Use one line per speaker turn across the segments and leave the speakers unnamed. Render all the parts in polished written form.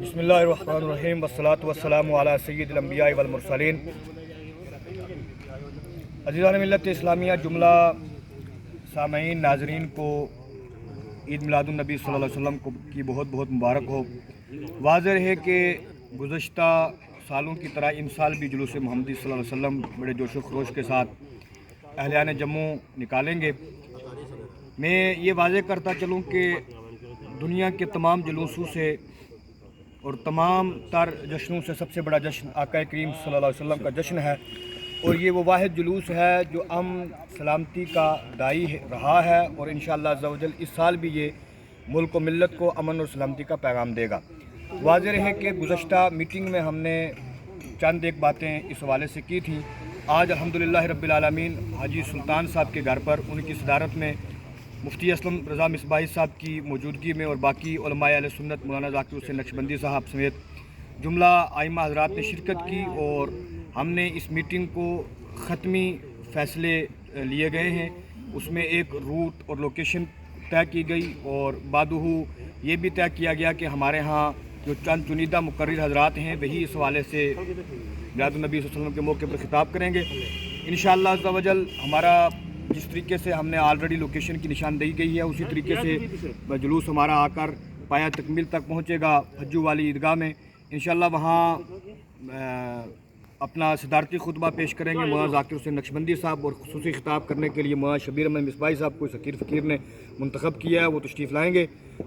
بسم اللہ الرحمن الرحیم والصلاة والسلام علی سید الانبیاء والمرسلین۔ عزیزان ملت اسلامیہ، جملہ سامعین ناظرین کو عید میلاد النبی صلی اللہ علیہ وسلم کی بہت بہت مبارک ہو۔ واضح ہے کہ گزشتہ سالوں کی طرح ان سال بھی جلوس محمدی صلی اللہ علیہ وسلم بڑے جوش و خروش کے ساتھ اہلیان جموں نکالیں گے۔ میں یہ واضح کرتا چلوں کہ دنیا کے تمام جلوسوں سے اور تمام تر جشنوں سے سب سے بڑا جشن آقا کریم صلی اللہ علیہ وسلم کا جشن ہے، اور یہ وہ واحد جلوس ہے جو امن سلامتی کا داعی رہا ہے، اور انشاءاللہ عز و جل اس سال بھی یہ ملک و ملت کو امن اور سلامتی کا پیغام دے گا۔ واضح ہے کہ گزشتہ میٹنگ میں ہم نے چند ایک باتیں اس حوالے سے کی تھیں۔ آج الحمدللہ رب العالمین حاجی سلطان صاحب کے گھر پر ان کی صدارت میں مفتی اسلم رضا مصباحی صاحب کی موجودگی میں اور باقی علماء اہل سنت مولانا ذاکر حسین نقشبندی صاحب سمیت جملہ ائمہ حضرات نے شرکت کی، اور ہم نے اس میٹنگ کو ختمی فیصلے لیے گئے ہیں۔ اس میں ایک روٹ اور لوکیشن طے کی گئی، اور بعدہ یہ بھی طے کیا گیا کہ ہمارے ہاں جو چند چنیدہ مقرر حضرات ہیں وہی اس حوالے سے میلاد النبی صلی اللہ علیہ وسلم کے موقع پر خطاب کریں گے انشاءاللہ عز و جل۔ ہمارا جس طریقے سے ہم نے آلریڈی لوکیشن کی نشاندہی کی ہے، اسی طریقے سے جلوس ہمارا آ کر پایہ تکمیل تک پہنچے گا حجو والی عیدگاہ میں انشاءاللہ۔ وہاں اپنا صدارتی خطبہ پیش کریں گے مولانا ذاکر حسین نقشبندی صاحب، اور خصوصی خطاب کرنے کے لیے مولانا شبیر احمد مصباحی صاحب کو سکیر فقیر نے منتخب کیا ہے، وہ تشریف لائیں گے،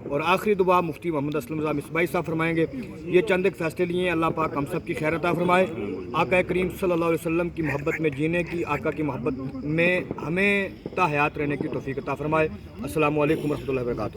اور آخری دعا مفتی محمد اسلم رضا مصباحی صاحب فرمائیں گے۔ یہ چند ایک فیصلے لیے ہیں، اللہ پاک ہم سب کی خیر عطا فرمائے، آقا کریم صلی اللہ علیہ وسلم کی محبت میں جینے کی، آقا کی محبت میں ہمیں تا حیات رہنے کی توفیق عطا فرمائے۔ السلام علیکم ورحمۃ اللہ وبرکاتہ۔